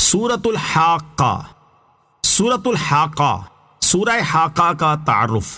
سورۃ الحاقہ، سورۃ الحاقہ، سورہ حاقہ کا تعارف۔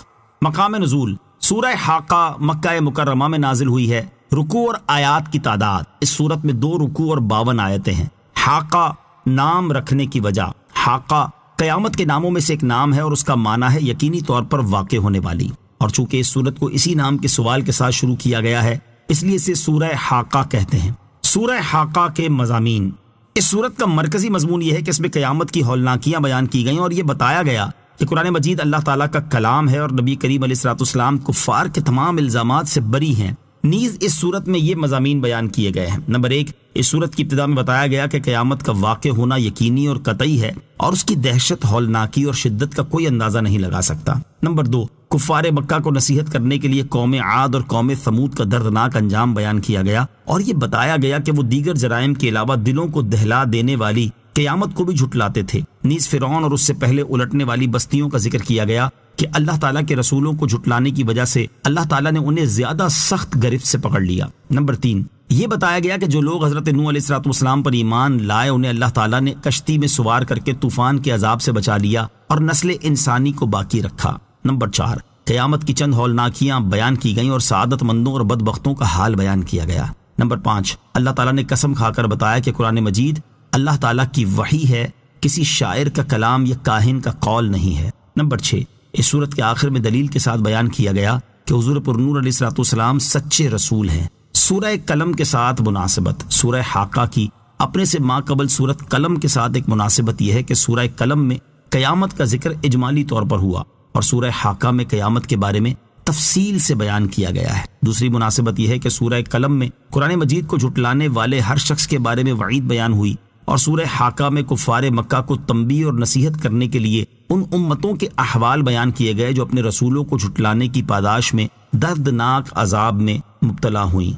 مقام نزول، سورہ حاقہ مکہ مکرمہ میں نازل ہوئی ہے۔ رکوع اور آیات کی تعداد، اس سورت میں 2 رکوع اور 52 آیتیں ہیں۔ حاقہ نام رکھنے کی وجہ، حاقہ قیامت کے ناموں میں سے ایک نام ہے اور اس کا معنی ہے یقینی طور پر واقع ہونے والی، اور چونکہ اس سورت کو اسی نام کے سوال کے ساتھ شروع کیا گیا ہے اس لیے اسے سورہ حاقہ کہتے ہیں۔ سورہ حاقہ کے مضامین، اس سورت کا مرکزی مضمون یہ ہے کہ اس میں قیامت کی ہولناکیاں بیان کی گئیں اور یہ بتایا گیا کہ قرآن مجید اللہ تعالیٰ کا کلام ہے اور نبی کریم علیہ الصلوۃ والسلام کفار کے تمام الزامات سے بری ہیں۔ نیز اس صورت میں یہ مضامین بیان کیے گئے ہیں۔ نمبر 1، اس صورت کی ابتدا میں بتایا گیا کہ قیامت کا واقع ہونا یقینی اور قطعی ہے اور اس کی دہشت، ہولناکی اور شدت کا کوئی اندازہ نہیں لگا سکتا۔ نمبر 2، کفار مکہ کو نصیحت کرنے کے لیے قوم عاد اور قوم ثمود کا دردناک انجام بیان کیا گیا اور یہ بتایا گیا کہ وہ دیگر جرائم کے علاوہ دلوں کو دہلا دینے والی قیامت کو بھی جھٹلاتے تھے۔ نیز فرعون اور اس سے پہلے الٹنے والی بستیوں کا ذکر کیا گیا کہ اللہ تعالیٰ کے رسولوں کو جھٹلانے کی وجہ سے اللہ تعالیٰ نے انہیں زیادہ سخت گرفت سے پکڑ لیا۔ نمبر 3، یہ بتایا گیا کہ جو لوگ حضرت نوح علیہ الصلوۃ والسلام پر ایمان لائے انہیں اللہ تعالیٰ نے کشتی میں سوار کر کے طوفان کے عذاب سے بچا لیا اور نسل انسانی کو باقی رکھا۔ نمبر 4، قیامت کی چند ہولناکیاں بیان کی گئیں اور سعادت مندوں اور بدبختوں کا حال بیان کیا گیا۔ نمبر 5، اللہ تعالیٰ نے قسم کھا کر بتایا کہ قرآن مجید اللہ تعالیٰ کی وحی ہے، کسی شاعر کا کلام یا کاہن کا قول نہیں ہے۔ نمبر 6، اس صورت کے آخر میں دلیل کے ساتھ بیان کیا گیا کہ حضور پرنور علیہ الصلوۃ والسلام سچے رسول ہیں۔ سورہ قلم کے ساتھ مناسبت، سورہ حاقہ کی اپنے سے ماقبل سورت قلم کے ساتھ ایک مناسبت یہ ہے کہ سورہ قلم میں قیامت کا ذکر اجمالی طور پر ہوا اور سورہ حاقہ میں قیامت کے بارے میں تفصیل سے بیان کیا گیا ہے۔ دوسری مناسبت یہ ہے کہ سورہ قلم میں قرآن مجید کو جھٹلانے والے ہر شخص کے بارے میں وعید بیان ہوئی اور سورہ حاقہ میں کفار مکہ کو تنبیہ اور نصیحت کرنے کے لیے ان امتوں کے احوال بیان کیے گئے جو اپنے رسولوں کو جھٹلانے کی پاداش میں دردناک عذاب میں مبتلا ہوئیں۔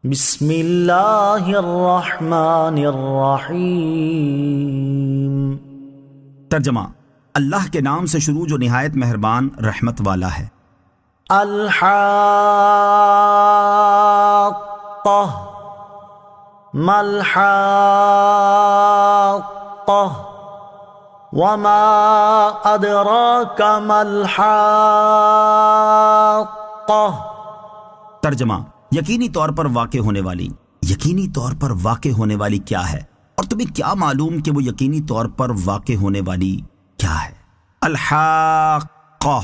بسم اللہ الرحمن الرحیم۔ ترجمہ، اللہ کے نام سے شروع جو نہایت مہربان رحمت والا ہے۔ الحاقہ، ما الحاقہ وما ادراک ما الحاقہ۔ ترجمہ، یقینی طور پر واقع ہونے والی، یقینی طور پر واقع ہونے والی کیا ہے اور تمہیں کیا معلوم کہ وہ یقینی طور پر واقع ہونے والی کیا ہے؟ الحاقہ،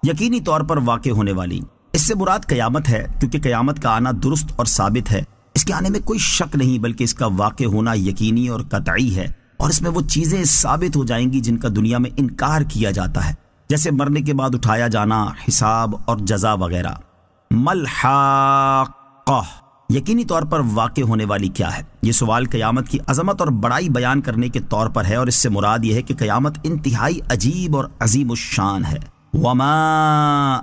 یقینی طور پر واقع ہونے والی، اس سے مراد قیامت ہے کیونکہ قیامت کا آنا درست اور ثابت ہے، اس کے آنے میں کوئی شک نہیں بلکہ اس کا واقع ہونا یقینی اور قطعی ہے اور اس میں وہ چیزیں ثابت ہو جائیں گی جن کا دنیا میں انکار کیا جاتا ہے، جیسے مرنے کے بعد اٹھایا جانا، حساب اور جزا وغیرہ۔ ملحاقہ، یقینی طور پر واقع ہونے والی کیا ہے؟ یہ سوال قیامت کی عظمت اور بڑائی بیان کرنے کے طور پر ہے اور اس سے مراد یہ ہے کہ قیامت انتہائی عجیب اور عظیم الشان ہے۔ وما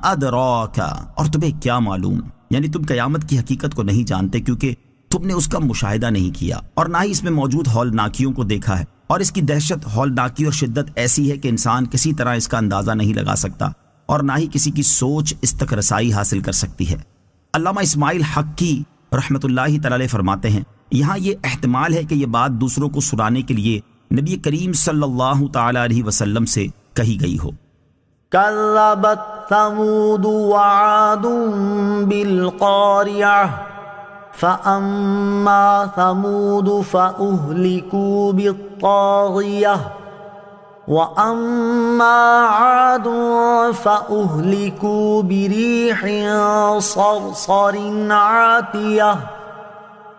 ادراک، اور تمہیں کیا معلوم، یعنی تم قیامت کی حقیقت کو نہیں جانتے کیونکہ تم نے اس کا مشاہدہ نہیں کیا اور نہ ہی اس میں موجود ہولناکیوں کو دیکھا ہے، اور اس کی دہشت، ہولناکی اور شدت ایسی ہے کہ انسان کسی طرح اس کا اندازہ نہیں لگا سکتا اور نہ ہی کسی کی سوچ اس تک رسائی حاصل کر سکتی ہے۔ علامہ اسماعیل حقی رحمۃ اللہ تعالی علیہ فرماتے ہیں، یہاں یہ احتمال ہے کہ یہ بات دوسروں کو سنانے کے لیے نبی کریم صلی اللہ تعالی علیہ وسلم سے کہی گئی ہو۔ کذبت ثمود وعاد بالقاریہ فأما ثمود فأهلكوا بالطاغیہ وأما عاد فأهلكوا بريح صرصر عاتیہ۔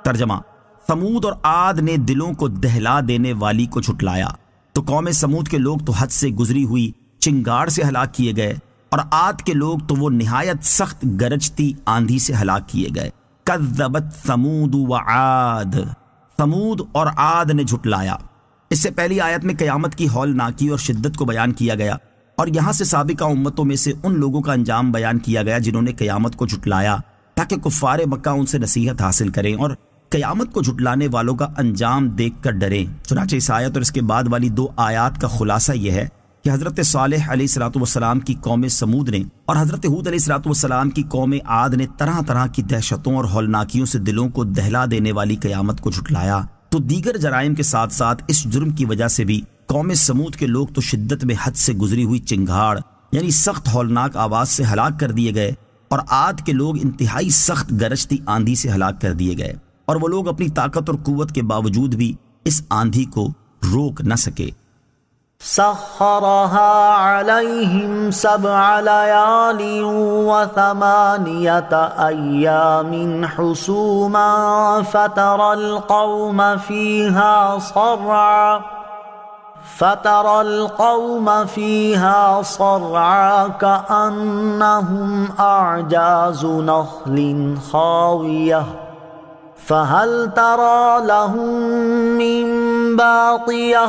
ترجمہ، ثمود اور عاد نے دلوں کو دہلا دینے والی کو جھٹلایا تو قوم ثمود کے لوگ تو حد سے گزری ہوئی چنگاڑ سے ہلاک کیے گئے اور عاد کے لوگ تو وہ نہایت سخت گرجتی آندھی سے ہلاک کیے گئے۔ کذبت ثمود وعاد، ثمود اور عاد نے جھٹلایا۔ اس سے پہلی آیت میں قیامت کی ہولناکی اور شدت کو بیان کیا گیا اور یہاں سے سابقہ امتوں میں سے ان لوگوں کا انجام بیان کیا گیا جنہوں نے قیامت کو جھٹلایا تاکہ کفار مکہ ان سے نصیحت حاصل کریں اور قیامت کو جھٹلانے والوں کا انجام دیکھ کر ڈریں۔ چنانچہ اس آیت اور اس کے بعد والی 2 آیات کا خلاصہ یہ ہے کہ حضرت صالح علیہ الصلوۃ والسلام کی قوم سمود نے اور حضرت ہود علیہ الصلوۃ والسلام کی قوم عاد نے طرح طرح کی دہشتوں اور ہولناکیوں سے دلوں کو دہلا دینے والی قیامت کو جھٹلایا تو دیگر جرائم کے ساتھ ساتھ اس جرم کی وجہ سے بھی قوم سمود کے لوگ تو شدت میں حد سے گزری ہوئی چنگھاڑ یعنی سخت ہولناک آواز سے ہلاک کر دیے گئے، اور عاد کے لوگ انتہائی سخت گرجتی آندھی سے ہلاک کر دیے گئے، اور وہ لوگ اپنی طاقت اور قوت کے باوجود بھی اس آندھی کو روک نہ سکے۔ سخرها عليهم 7 ليال و8 أيام حسوما فترى القوم فيها صرعا كأنهم أعجاز نخل خاوية فهل ترى لهم من باقية۔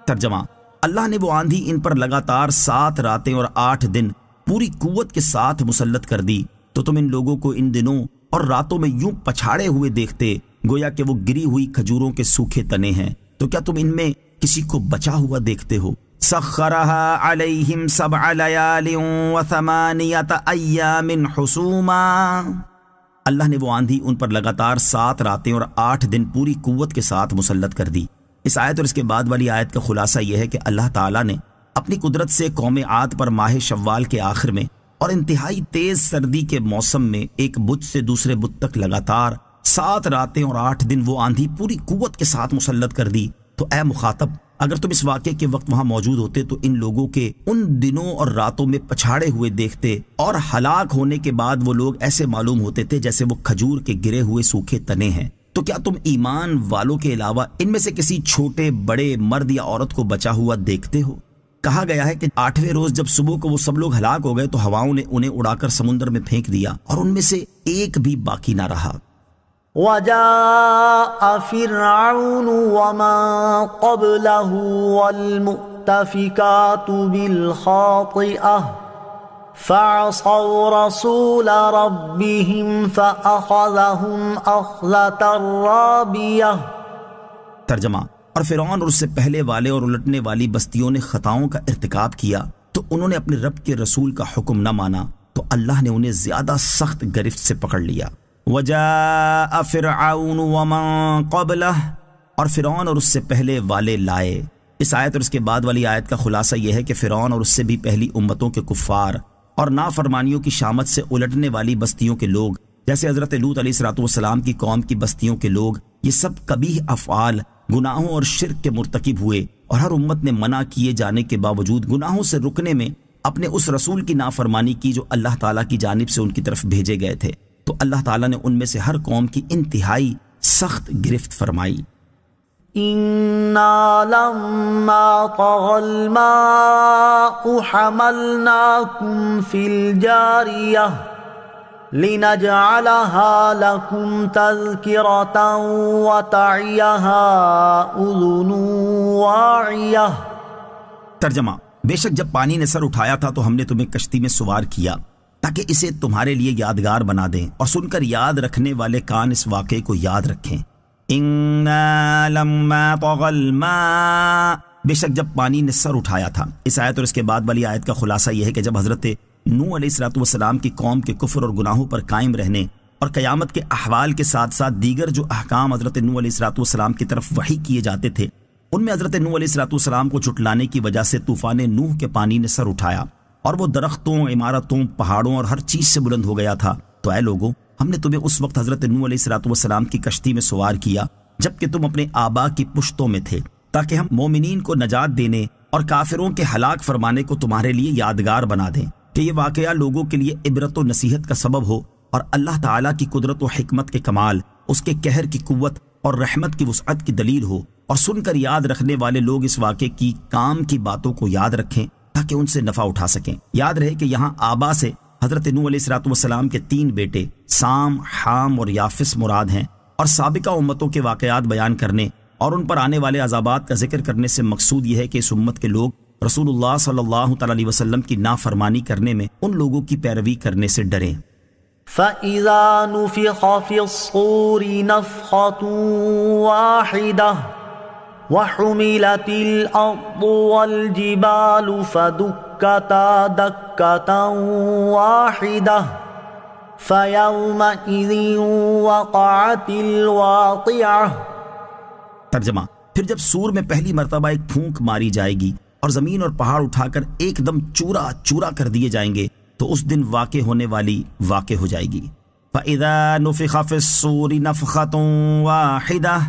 ترجمہ، اللہ نے وہ آندھی ان پر لگاتار 7 راتیں اور 8 دن پوری قوت کے ساتھ مسلط کر دی، تو تم ان لوگوں کو ان دنوں اور راتوں میں یوں پچھاڑے ہوئے دیکھتے گویا کہ وہ گری ہوئی کھجوروں کے سوکھے تنے ہیں، تو کیا تم ان میں کسی کو بچا ہوا دیکھتے ہو؟ سخرها علیہم 7 لیال و8 ایام حسوما، اللہ نے وہ آندھی ان پر لگاتار 7 راتیں اور 8 دن پوری قوت کے ساتھ مسلط کر دی۔ اس آیت اور اس کے بعد والی آیت کا خلاصہ یہ ہے کہ اللہ تعالیٰ نے اپنی قدرت سے قوم عاد پر ماہ شوال کے آخر میں اور انتہائی تیز سردی کے موسم میں ایک بت سے دوسرے بت تک لگاتار 7 راتیں اور 8 دن وہ آندھی پوری قوت کے ساتھ مسلط کر دی۔ تو اے مخاطب، اگر تم اس واقعے کے وقت وہاں موجود ہوتے تو ان لوگوں کے ان دنوں اور راتوں میں پچھاڑے ہوئے دیکھتے، اور ہلاک ہونے کے بعد وہ لوگ ایسے معلوم ہوتے تھے جیسے وہ کھجور کے گرے ہوئے سوکھے تنے ہیں۔ تو کیا تم ایمان والوں کے علاوہ ان میں سے کسی چھوٹے بڑے مرد یا عورت کو بچا ہوا دیکھتے ہو؟ کہا گیا ہے کہ 8ویں روز جب صبح کو وہ سب لوگ ہلاک ہو گئے تو ہواؤں نے انہیں اڑا کر سمندر میں پھینک دیا، اور ان میں سے ایک بھی باقی نہ رہا۔ وجاء فرعون ومن قبله والمؤتفكات بالخاطئة فعصوا رسول ربهم فأخذهم أخذة رابية۔ ترجمہ، اور فرعون اور اس سے پہلے والے اور الٹنے والی بستیوں نے خطاؤں کا ارتکاب کیا تو انہوں نے اپنے رب کے رسول کا حکم نہ مانا، تو اللہ نے انہیں زیادہ سخت گرفت سے پکڑ لیا۔ وجاء فرعون ومن قبلہ، اور فرعون اور اس سے پہلے والے لائے۔ اس آیت اور اس کے بعد والی آیت کا خلاصہ یہ ہے کہ فرعون اور اس سے بھی پہلی امتوں کے کفار اور نافرمانیوں کی شامت سے الٹنے والی بستیوں کے لوگ، جیسے حضرت لوط علیہ السلام کی قوم کی بستیوں کے لوگ، یہ سب قبیح افعال، گناہوں اور شرک کے مرتکب ہوئے، اور ہر امت نے منع کیے جانے کے باوجود گناہوں سے رکنے میں اپنے اس رسول کی نافرمانی کی جو اللہ تعالیٰ کی جانب سے ان کی طرف بھیجے گئے تھے، تو اللہ تعالیٰ نے ان میں سے ہر قوم کی انتہائی سخت گرفت فرمائی۔ إِنَّا لَمَّا طَغَى الْمَاءُ حَمَلْنَاكُمْ فِي الْجَارِيَةِ لِنَجْعَلَهَا لَكُمْ تَذْكِرَةً وَتَعِيَهَا أُذُنٌ وَاعِيَةٌ۔ ترجمہ، بے شک جب پانی نے سر اٹھایا تھا تو ہم نے تمہیں کشتی میں سوار کیا تاکہ اسے تمہارے لیے یادگار بنا دیں، اور سن کر یاد رکھنے والے کان اس واقعے کو یاد رکھیں۔ اِنَّا لَمَّا طَغَى الْمَاءُ، بے شک جب پانی نے سر اٹھایا تھا۔ اس آیت اور اس کے بعد والی آیت کا خلاصہ یہ ہے کہ جب حضرت نوح علیہ السلام کی قوم کے کفر اور گناہوں پر قائم رہنے اور قیامت کے احوال کے ساتھ ساتھ دیگر جو احکام حضرت نوح علیہ السلام کی طرف وحی کیے جاتے تھے، ان میں حضرت نوح علیہ السلام کو جھٹلانے کی وجہ سے طوفان نوح کے پانی نے سر اٹھایا، اور وہ درختوں، عمارتوں، پہاڑوں اور ہر چیز سے بلند ہو گیا تھا۔ تو اے لوگوں، ہم نے تمہیں اس وقت حضرت نوح علیہ السلام کی کشتی میں سوار کیا جبکہ تم اپنے آبا کی پشتوں میں تھے، تاکہ ہم مومنین کو نجات دینے اور کافروں کے ہلاک فرمانے کو تمہارے لیے یادگار بنا دیں، کہ یہ واقعہ لوگوں کے لیے عبرت و نصیحت کا سبب ہو، اور اللہ تعالیٰ کی قدرت و حکمت کے کمال، اس کے قہر کی قوت اور رحمت کی وسعت کی دلیل ہو، اور سن کر یاد رکھنے والے لوگ اس واقعے کی کام کی باتوں کو یاد رکھیں تاکہ ان سے نفع اٹھا سکیں۔ یاد رہے کہ یہاں آبا سے حضرت نوح علیہ السلام کے 3 بیٹے سام، حام اور یافس مراد ہیں، اور سابقہ امتوں کے واقعات بیان کرنے اور ان پر آنے والے عذابات کا ذکر کرنے سے مقصود یہ ہے کہ اس امت کے لوگ رسول اللہ صلی اللہ تعالی علیہ وسلم کی نافرمانی کرنے میں ان لوگوں کی پیروی کرنے سے ڈریں۔ فَإِذَا نُفِخَ فِي الصُّورِ نَفْخَةٌ وَاحِدَةٌ وَحُمِلَتِ الْأَرْضُ وَالْجِبَالُ فَدُكَّتَا دَكَّةً وَاحِدَةً فَيَوْمَئِذٍ وَقَعَتِ الْوَاقِعَةُ ترجمہ: پھر جب سور میں پہلی مرتبہ ایک پھونک ماری جائے گی اور زمین اور پہاڑ اٹھا کر ایک دم چورا چورا کر دیے جائیں گے تو اس دن واقع ہونے والی واقع ہو جائے گی۔ فَإِذَا نُفِخَ فِي الصُّورِ نَفْخَةٌ وَاحِدَةٌ،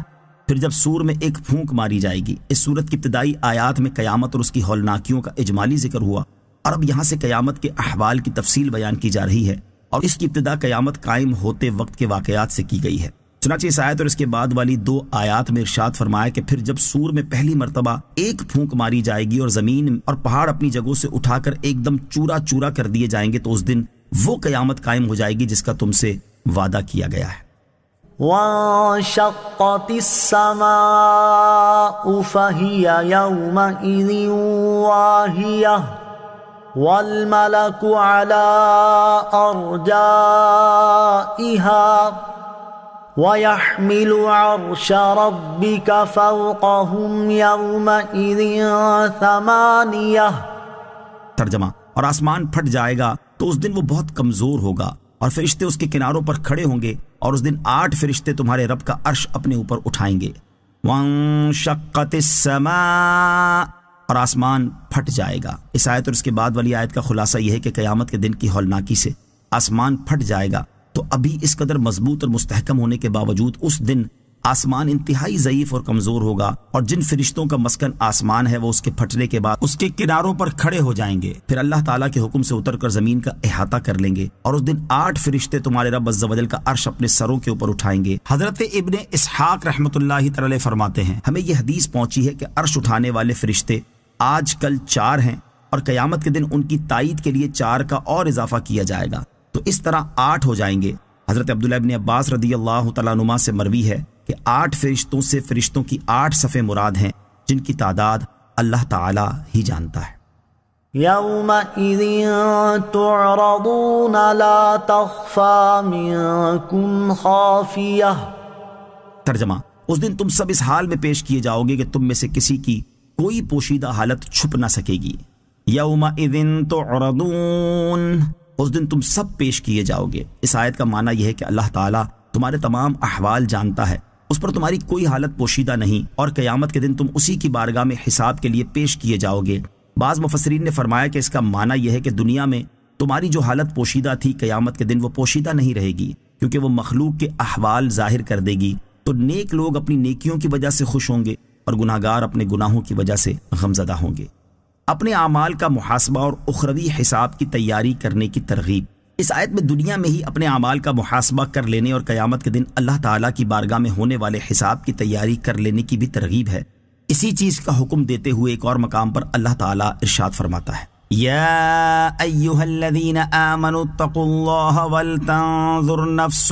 پھر جب سور میں ایک پھونک ماری جائے گی۔ اس صورت کی ابتدائی آیات میں قیامت اور اس کی ہولناکیوں کا اجمالی ذکر ہوا، اور اب یہاں سے قیامت کے احوال کی تفصیل بیان کی جا رہی ہے، اور اس کی ابتدا قیامت قائم ہوتے وقت کے واقعات سے کی گئی ہے۔ چنانچہ اس آیت اور اس کے بعد والی 2 آیات میں ارشاد فرمایا کہ پھر جب سور میں پہلی مرتبہ ایک پھونک ماری جائے گی اور زمین اور پہاڑ اپنی جگہوں سے اٹھا کر ایک دم چورا چورا کر دیے جائیں گے تو اس دن وہ قیامت قائم ہو جائے گی جس کا تم سے وعدہ کیا گیا ہے۔ وانشقت السماء فهي يومئذ واهية والملك على أرجائها وَيَحْمِلُ عَرْشَ رَبِّكَ فَوْقَهُمْ يَوْمَئِذٍ ثَمَانِيَةٌ۔ ترجمہ: اور آسمان پھٹ جائے گا تو اس دن وہ بہت کمزور ہوگا اور فرشتے اس کے کناروں پر کھڑے ہوں گے، اور اس دن 8 فرشتے تمہارے رب کا عرش اپنے اوپر اٹھائیں گے۔ وَانشَقَّتِ السَّمَاءُ، اور آسمان پھٹ جائے گا۔ اس آیت اور اس کے بعد والی آیت کا خلاصہ یہ ہے کہ قیامت کے دن کی ہولناکی سے آسمان پھٹ جائے گا، تو ابھی اس قدر مضبوط اور مستحکم ہونے کے باوجود اس دن آسمان انتہائی ضعیف اور کمزور ہوگا، اور جن فرشتوں کا مسکن آسمان ہے وہ اس کے پھٹنے کے بعد اس کے کناروں پر کھڑے ہو جائیں گے، پھر اللہ تعالیٰ کے حکم سے اتر کر زمین کا احاطہ کر لیں گے، اور اس دن 8 فرشتے تمہارے رب عز و جل کا عرش اپنے سروں کے اوپر اٹھائیں گے۔ حضرت ابن اسحاق رحمۃ اللہ تعالی فرماتے ہیں، ہمیں یہ حدیث پہنچی ہے کہ عرش اٹھانے والے فرشتے آج کل 4 ہیں، اور قیامت کے دن ان کی تائید کے لیے 4 کا اور اضافہ کیا جائے گا، تو اس طرح 8 ہو جائیں گے۔ حضرت عبداللہ ابن عباس رضی اللہ تعالیٰ عنہما سے مروی ہے کہ 8 فرشتوں سے فرشتوں کی 8 صفیں مراد ہیں، جن کی تعداد اللہ تعالیٰ ہی جانتا ہے۔ يَوْمَئِذٍ تُعْرَضُونَ لَا تَخْفَى مِنكُمْ خَافِيَةٌ۔ ترجمہ: اس دن تم سب اس حال میں پیش کیے جاؤ گے کہ تم میں سے کسی کی کوئی پوشیدہ حالت چھپ نہ سکے گی۔ یومئذ تعرضون، اس دن تم سب پیش کیے جاؤ گے۔ اس آیت کا معنی یہ ہے کہ اللہ تعالیٰ تمہارے تمام احوال جانتا ہے، اس پر تمہاری کوئی حالت پوشیدہ نہیں، اور قیامت کے دن تم اسی کی بارگاہ میں حساب کے لیے پیش کیے جاؤ گے۔ بعض مفسرین نے فرمایا کہ اس کا معنی یہ ہے کہ دنیا میں تمہاری جو حالت پوشیدہ تھی قیامت کے دن وہ پوشیدہ نہیں رہے گی، کیونکہ وہ مخلوق کے احوال ظاہر کر دے گی، تو نیک لوگ اپنی نیکیوں کی وجہ سے خوش ہوں گے اور گناہگار اپنے گناہوں کی وجہ سے غمزدہ ہوں گے۔ اپنے اعمال کا محاسبہ اور اخروی حساب کی تیاری کرنے کی ترغیب۔ اس آیت میں دنیا میں ہی اپنے اعمال کا محاسبہ کر لینے اور قیامت کے دن اللہ تعالیٰ کی بارگاہ میں ہونے والے حساب کی تیاری کر لینے کی بھی ترغیب ہے۔ اسی چیز کا حکم دیتے ہوئے ایک اور مقام پر اللہ تعالیٰ ارشاد فرماتا ہے، یا ایھا الذین آمنوا اتقوا اللہ ولتنظر نفس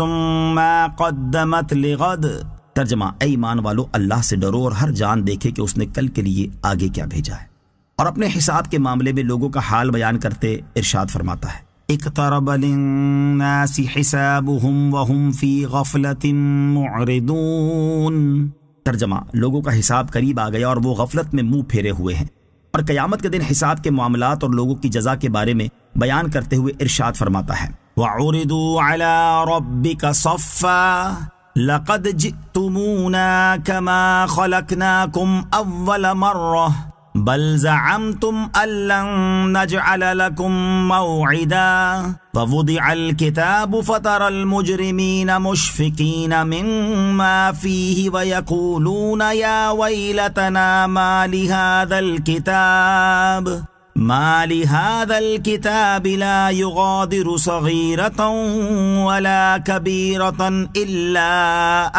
ما قدمت لغد۔ ترجمہ: اے ایمان والو، اللہ سے ڈرو اور ہر جان دیکھے کہ اس نے کل کے لیے آگے کیا بھیجا ہے۔ اور اپنے حساب کے معاملے میں لوگوں کا حال بیان کرتے ارشاد فرماتا ہے، اقترب للناس حسابهم وهم في غفلة معرضون۔ ترجمہ: لوگوں کا حساب قریب آ گیا اور وہ غفلت میں منہ پھیرے ہوئے ہیں۔ اور قیامت کے دن حساب کے معاملات اور لوگوں کی جزا کے بارے میں بیان کرتے ہوئے ارشاد فرماتا ہے، وَعُرِضُوا عَلَى رَبِّكَ صَفًّا لَقَدْ جِئْتُمُونَا كَمَا خَلَقْنَاكُمْ أَوَّلَ مَرَّةٍ بل زعمتم أن لن نجعل لكم موعدا ووضع الكتاب فترى المجرمين مشفقين مما فيه ويقولون يا ويلتنا ما لهذا الكتاب لا يغادر صغيرة ولا كبيرة إلا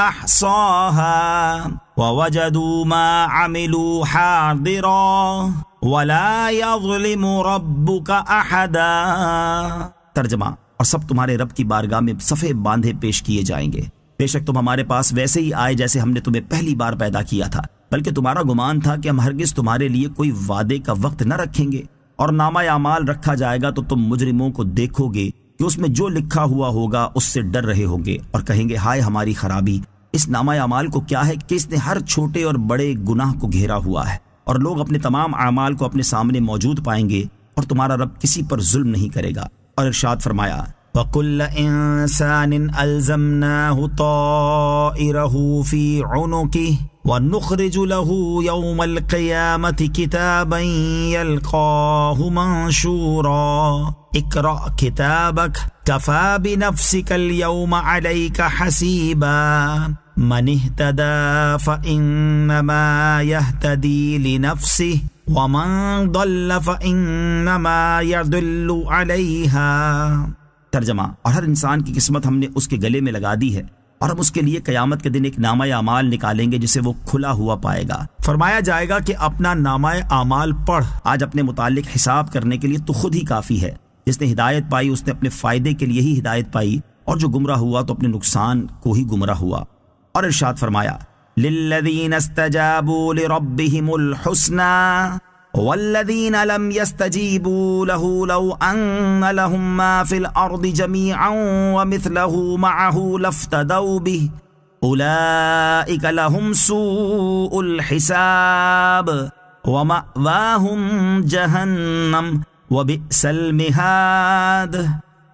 أحصاها وَوَجَدُوا مَا عَمِلُوا حَاضِرًا وَلَا يَظْلِمُ رَبُّكَ أَحَدًا۔ ترجمہ: اور سب تمہارے رب کی بارگاہ میں صفے باندھے پیش کیے جائیں گے، بے شک تم ہمارے پاس ویسے ہی آئے جیسے ہم نے تمہیں پہلی بار پیدا کیا تھا، بلکہ تمہارا گمان تھا کہ ہم ہرگز تمہارے لیے کوئی وعدے کا وقت نہ رکھیں گے، اور نامہ اعمال رکھا جائے گا تو تم مجرموں کو دیکھو گے کہ اس میں جو لکھا ہوا ہوگا اس سے ڈر رہے ہوں گے، اور کہیں گے ہائے ہماری خرابی، اس نامہ اعمال کو کیا ہے کہ اس نے ہر چھوٹے اور بڑے گناہ کو گھیرا ہوا ہے، اور لوگ اپنے تمام اعمال کو اپنے سامنے موجود پائیں گے، اور تمہارا رب کسی پر ظلم نہیں کرے گا۔ اور ارشاد فرمایا، وَكُلَّ إِنسَانٍ أَلْزَمْنَاهُ طَائِرَهُ فِي عُنُقِهِ وَنُخْرِجُ لَهُ يَوْمَ الْقِيَامَةِ كِتَابًا يَلْقَاهُ مَنشُورًا اقْرَأْ كِتَابَكَ كَفَى بِنَفْسِكَ الْيَوْمَ عَلَيْكَ حَسِيبًا مَنِ اهْتَدَى فَإِنَّمَا يَهْتَدِي لِنَفْسِهِ وَمَنْ ضَلَّ فَإِنَّمَا يَضِلُّ عَلَيْهَا۔ ترجمہ، اور ہر انسان کی قسمت ہم نے اس کے گلے میں لگا دی ہے، اور ہم اس کے لیے قیامت کے دن ایک نامہ اعمال نکالیں گے جسے وہ کھلا ہوا پائے گا۔ فرمایا جائے گا کہ اپنا نامہ اعمال پڑھ، آج اپنے متعلق حساب کرنے کے لیے تو خود ہی کافی ہے۔ جس نے ہدایت پائی اس نے اپنے فائدے کے لیے ہی ہدایت پائی، اور جو گمراہ ہوا تو اپنے نقصان کو ہی گمراہ ہوا۔ اور ارشاد فرمایا لِلَّذِينَ اسْتَجَابُوا لِرَبِّهِمُ الْحُسْنَى والذین لم يستجیبوا له لو ان لهم ما في الارض جميعا ومثله معه لافتدوا به اولئک لهم سوء الحساب ومأواهم جہنم وبئس المہاد۔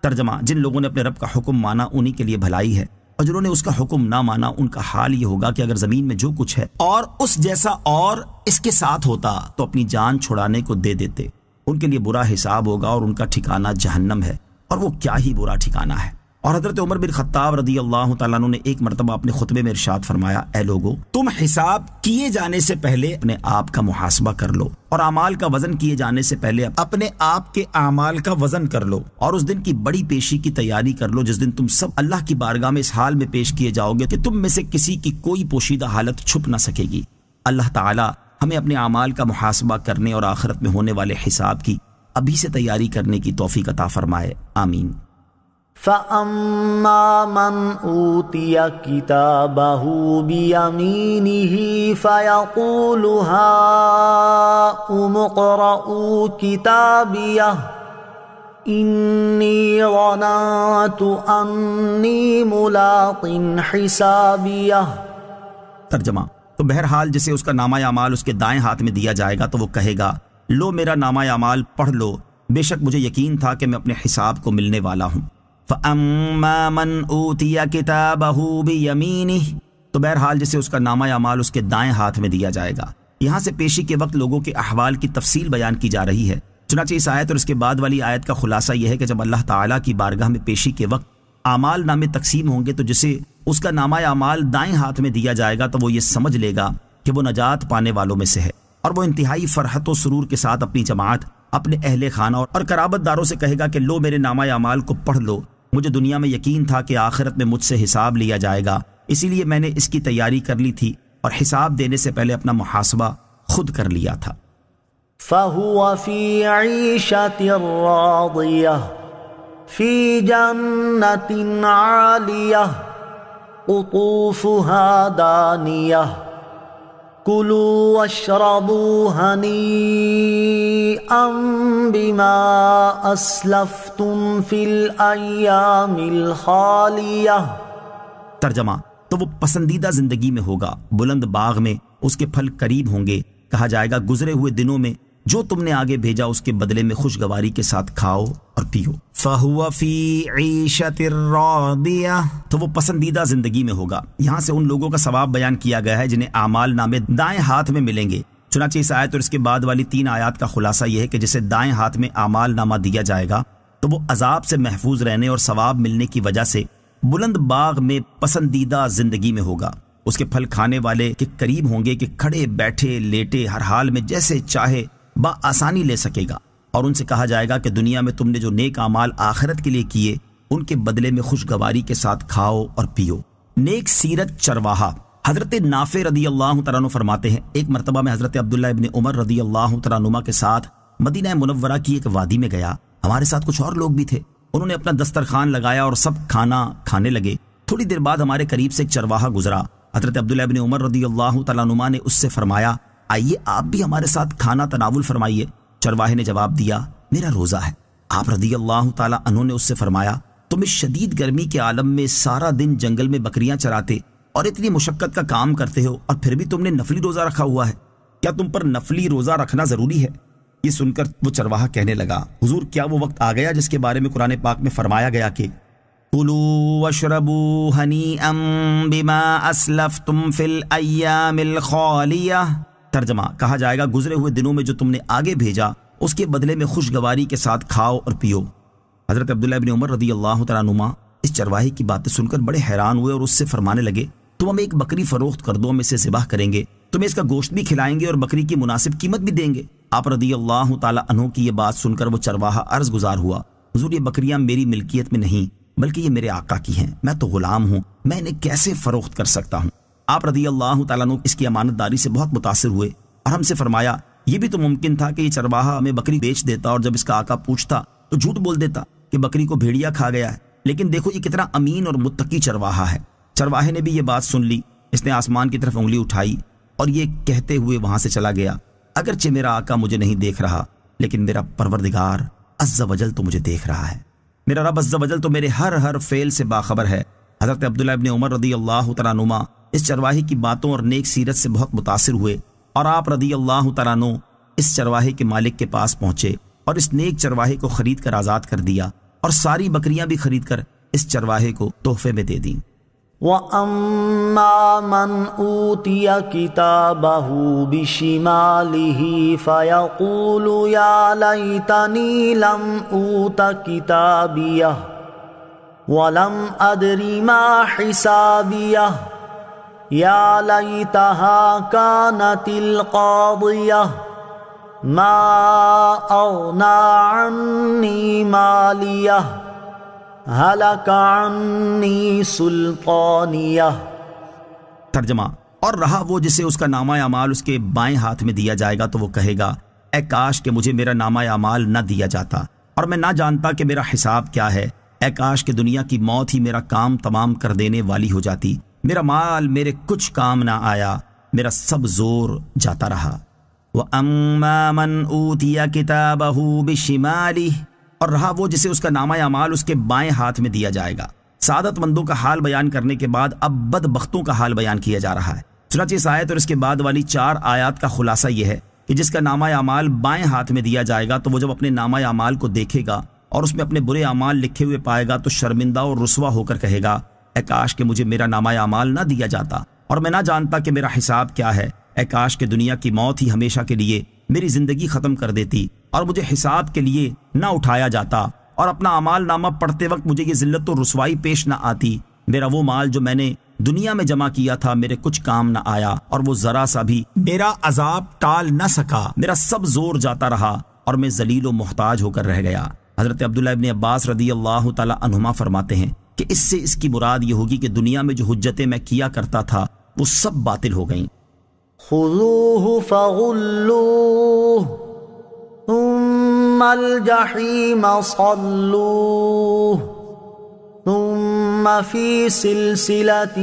ترجمہ، جن لوگوں نے اپنے رب کا حکم مانا انہی کے لیے بھلائی ہے، اور جنہوں نے اس کا حکم نہ مانا ان کا حال یہ ہوگا کہ اگر زمین میں جو کچھ ہے اور اس جیسا اور اس کے ساتھ ہوتا تو اپنی جان چھڑانے کو دے دیتے۔ ان کے لیے برا حساب ہوگا اور ان کا ٹھکانہ جہنم ہے، اور وہ کیا ہی برا ٹھکانہ ہے۔ اور حضرت عمر بن خطاب رضی اللہ تعالیٰ عنہ نے ایک مرتبہ اپنے خطبے میں ارشاد فرمایا، اے لوگو، تم حساب کیے جانے سے پہلے اپنے آپ کا محاسبہ کر لو، اور اعمال کا وزن کیے جانے سے پہلے اپنے آپ کے اعمال کا وزن کر لو، اور اس دن کی بڑی پیشی کی تیاری کر لو جس دن تم سب اللہ کی بارگاہ میں اس حال میں پیش کیے جاؤ گے کہ تم میں سے کسی کی کوئی پوشیدہ حالت چھپ نہ سکے گی۔ اللہ تعالی ہمیں اپنے اعمال کا محاسبہ کرنے اور آخرت میں ہونے والے حساب کی ابھی سے تیاری کرنے کی توفیق عطا فرمائے، آمین۔ فَأَمَّا مَنْ أُوتِيَ كِتَابَهُ بِيَمِينِهِ فَيَقُولُ هَاؤُمُ اقْرَءُوا كِتَابِيَهْ إِنِّي ظَنَنتُ أَنِّي مُلَاقٍ حِسَابِيَهْ۔ ترجمہ، تو بہرحال جسے اس کا نامہ اعمال اس کے دائیں ہاتھ میں دیا جائے گا تو وہ کہے گا، لو میرا نامہ اعمال پڑھ لو، بے شک مجھے یقین تھا کہ میں اپنے حساب کو ملنے والا ہوں۔ فَأَمَّا مَنْ أُوتِيَ كِتَابَهُ بِيَمِينِهِ، تو بہرحال جسے اس کا نامہ اعمال اس کے دائیں ہاتھ میں دیا جائے گا۔ یہاں سے پیشی کے وقت لوگوں کے احوال کی تفصیل بیان کی جا رہی ہے۔ چنانچہ اس آیت اور اس کے بعد والی آیت کا خلاصہ یہ ہے کہ جب اللہ تعالیٰ کی بارگاہ میں پیشی کے وقت اعمال نامے تقسیم ہوں گے تو جسے اس کا نامہ اعمال دائیں ہاتھ میں دیا جائے گا تو وہ یہ سمجھ لے گا کہ وہ نجات پانے والوں میں سے ہے، اور وہ انتہائی فرحت و سرور کے ساتھ اپنی جماعت، اپنے اہل خانہ اور قرابت داروں سے کہے گا کہ لو میرے نامہ اعمال کو پڑھ لو، مجھے دنیا میں یقین تھا کہ آخرت میں مجھ سے حساب لیا جائے گا، اسی لیے میں نے اس کی تیاری کر لی تھی اور حساب دینے سے پہلے اپنا محاسبہ خود کر لیا تھا۔ فَهُوَ فِي عِيشَةٍ رَاضِيَةٍ فِي جَنَّةٍ عَالِيَةٍ قُطُوفُهَا دَانِيَةٌ كُلُوا وَاشْرَبُوا هَنِيئًا بِمَا أَسْلَفْتُمْ فِي الْأَيَّامِ الْخَالِيَةِ۔ ترجمہ، تو وہ پسندیدہ زندگی میں ہوگا، بلند باغ میں اس کے پھل قریب ہوں گے، کہا جائے گا گزرے ہوئے دنوں میں جو تم نے آگے بھیجا اس کے بدلے میں خوشگواری کے ساتھ کھاؤ اور پیو۔ فَهُوَ فِي عِيشَةٍ رَاضِيَةٍ، تو وہ پسندیدہ زندگی میں ہوگا۔ یہاں سے ان لوگوں کا ثواب بیان کیا گیا ہے جنہیں اعمال نامے دائیں ہاتھ میں ملیں گے۔ چنانچہ اس آیت اور اس کے بعد والی 3 آیات کا خلاصہ یہ ہے کہ جسے دائیں ہاتھ میں اعمال نامہ دیا جائے گا تو وہ عذاب سے محفوظ رہنے اور ثواب ملنے کی وجہ سے بلند باغ میں پسندیدہ زندگی میں ہوگا۔ اس کے پھل کھانے والے کے قریب ہوں گے کہ کھڑے بیٹھے لیٹے ہر حال میں جیسے چاہے بآسانی لے سکے گا، اور ان سے کہا جائے گا کہ دنیا میں تم نے جو نیک اعمال آخرت کے لیے کیے ان کے بدلے میں خوشگواری کے ساتھ کھاؤ اور پیو۔ نیک سیرت چرواہا حضرت نافع رضی اللہ تعالیٰ عنہ فرماتے ہیں، ایک مرتبہ میں حضرت عبداللہ ابن عمر رضی اللہ تعالیٰ عنہ کے ساتھ مدینہ منورہ کی ایک وادی میں گیا۔ ہمارے ساتھ کچھ اور لوگ بھی تھے، انہوں نے اپنا دسترخوان لگایا اور سب کھانا کھانے لگے۔ تھوڑی دیر بعد ہمارے قریب سے ایک چرواہا گزرا۔ حضرت عبداللہ ابن عمر رضی اللہ تعالیٰ عنہ نے اس سے فرمایا، آئیے آپ بھی ہمارے ساتھ کھانا تناول فرمائیے۔ چرواہے نے جواب دیا، میرا روزہ ہے۔ آپ رضی اللہ تعالیٰ عنہ نے اس سے فرمایا، تم اس شدید گرمی کے عالم میں سارا دن جنگل میں بکریاں چراتے اور اتنی مشقت کا کام کرتے ہو اور پھر بھی تم نے نفلی روزہ رکھا ہوا ہے، کیا تم پر نفلی روزہ رکھنا ضروری ہے؟ یہ سن کر وہ چرواہا کہنے لگا، حضور کیا وہ وقت آ گیا جس کے بارے میں قرآن پاک میں فرمایا گیا کہ کلوا واشربوا ہنیئا بما اسلفتم فی الایام الخالیہ۔ ترجمہ، کہا جائے گا گزرے ہوئے دنوں میں جو تم نے آگے بھیجا اس کے بدلے میں خوشگواری کے ساتھ کھاؤ اور پیو۔ حضرت عبداللہ ابن عمر رضی اللہ تعالیٰ عنہما اس چرواہے کی باتیں سن کر بڑے حیران ہوئے اور اس سے فرمانے لگے، تم ہمیں ایک بکری فروخت کر دو، ہم اسے ذبح کریں گے، تمہیں اس کا گوشت بھی کھلائیں گے اور بکری کی مناسب قیمت بھی دیں گے۔ آپ رضی اللہ تعالیٰ عنہ کی یہ بات سن کر وہ چرواہا عرض گزار ہوا، حضور یہ بکریاں میری ملکیت میں نہیں بلکہ یہ میرے آقا کی ہیں، میں تو غلام ہوں، میں انہیں کیسے فروخت کر سکتا ہوں؟ آپ رضی اللہ تعالیٰ عنہ اس کی امانت داری سے بہت متاثر ہوئے اور ہم سے فرمایا، یہ بھی تو ممکن تھا کہ یہ چرواہا ہمیں بکری بیچ دیتا اور جب اس کا آقا پوچھتا تو جھوٹ بول دیتا کہ بکری کو بھیڑیا کھا گیا ہے، لیکن دیکھو یہ کتنا امین اور متقی چرواہا ہے۔ چرواہے نے بھی یہ بات سن لی، اس نے آسمان کی طرف انگلی اٹھائی اور یہ کہتے ہوئے وہاں سے چلا گیا، اگرچہ میرا آقا مجھے نہیں دیکھ رہا لیکن میرا پروردگار عز و جل تو مجھے دیکھ رہا ہے، میرا رب عز و جل تو میرے ہر فعل سے باخبر ہے۔ حضرت عبداللہ ابن عمر رضی اللہ تعالیٰ عنہما اس چرواہے کی باتوں اور نیک سیرت سے بہت متاثر ہوئے اور آپ رضی اللہ تعالیٰ عنہ اس چرواہے کے مالک کے پاس پہنچے اور اس نیک چرواہے کو خرید کر آزاد کر دیا اور ساری بکریاں بھی خرید کر اس چرواہے کو تحفے میں دے دیں۔ وَأَمَّا مَنْ أُوتِيَ كِتَابَهُ بِشِمَالِهِ فَيَقُولُ يَا لَيْتَنِي لَمْ أُوتَ كِتَابِيَهْ وَلَمْ أَدْرِ مَا حِسَابِيَهْ يَا لَيْتَهَا كَانَتِ الْقَاضِيَةَ مَا أَغْنَى عَنِّي مَالِيَهْ ہلک عنی سلطانیہ۔ ترجمہ، اور رہا وہ جسے اس کا نامہ اعمال اس کے بائیں ہاتھ میں دیا جائے گا تو وہ کہے گا، اے کاش کہ مجھے میرا نامہ اعمال نہ دیا جاتا اور میں نہ جانتا کہ میرا حساب کیا ہے، اے کاش کہ دنیا کی موت ہی میرا کام تمام کر دینے والی ہو جاتی، میرا مال میرے کچھ کام نہ آیا، میرا سب زور جاتا رہا۔ وَأَمَّا مَنْ أُوتِيَ كِتَابَهُ بِشِمَالِهِ، اور رہا وہ جسے اس کا نامہ اعمال اس کے بائیں ہاتھ میں دیا جائے گا۔ سعادت مندوں کا حال بیان کرنے کے بعد اب بدبختوں کا حال بیان کیا جا رہا ہے۔ چنانچہ اس آیت اور اس کے بعد والی 4 آیات کا خلاصہ یہ ہے کہ جس کا نامہ اعمال بائیں ہاتھ میں دیا جائے گا تو وہ جب اپنے نامہ اعمال کو دیکھے گا اور اس میں اپنے برے اعمال لکھے ہوئے پائے گا تو شرمندہ اور رسوا ہو کر کہے گا، اے کاش کہ مجھے میرا نامہ اعمال نہ دیا جاتا اور میں نہ جانتا کہ میرا حساب کیا ہے، اے کاش کہ دنیا کی موت ہی ہمیشہ کے لیے میری زندگی ختم کر دیتی اور مجھے حساب کے لیے نہ اٹھایا جاتا اور اپنا اعمال نامہ پڑھتے وقت مجھے یہ ذلت و رسوائی پیش نہ آتی، میرا وہ مال جو میں نے دنیا میں جمع کیا تھا میرے کچھ کام نہ آیا اور وہ ذرا سا بھی میرا عذاب ٹال نہ سکا، میرا سب زور جاتا رہا اور میں ذلیل و محتاج ہو کر رہ گیا۔ حضرت عبداللہ ابن عباس رضی اللہ تعالی عنہما فرماتے ہیں کہ اس سے اس کی مراد یہ ہوگی کہ دنیا میں جو حجتیں میں کیا کرتا تھا وہ سب باطل ہو گئیں۔ خذوه فغلوه ثم الجحیم صلوه ثم في سلسلة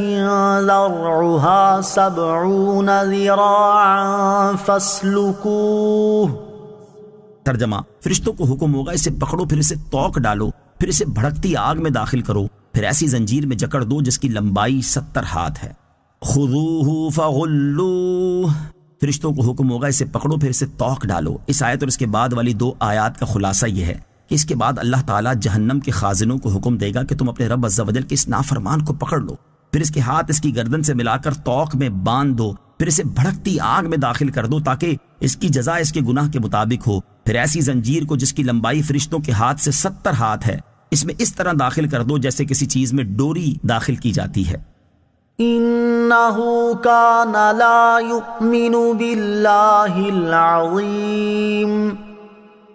ذرعها 70 ذراعا فاسلكوه۔ ترجمہ، فرشتوں کو حکم ہوگا اسے پکڑو، پھر اسے توق ڈالو، پھر اسے بھڑکتی آگ میں داخل کرو، پھر ایسی زنجیر میں جکڑ دو جس کی لمبائی 70 ہاتھ ہے۔ خذوہ فغلوہ، فرشتوں کو حکم ہوگا اسے پکڑو پھر اسے توق ڈالو۔ اس آیت اور اس کے بعد والی 2 آیات کا خلاصہ یہ ہے کہ اس کے بعد اللہ تعالیٰ جہنم کے خازنوں کو حکم دے گا کہ تم اپنے رب عز و جل کے اس نافرمان کو پکڑ لو، پھر اس کے ہاتھ اس کی گردن سے ملا کر توق میں باندھ دو، پھر اسے بھڑکتی آگ میں داخل کر دو تاکہ اس کی جزا اس کے گناہ کے مطابق ہو، پھر ایسی زنجیر کو جس کی لمبائی فرشتوں کے ہاتھ سے 70 ہاتھ ہے اس میں اس طرح داخل کر دو جیسے کسی چیز میں ڈوری داخل کی جاتی ہے۔ انہ کان لا یؤمن باللہ العظیم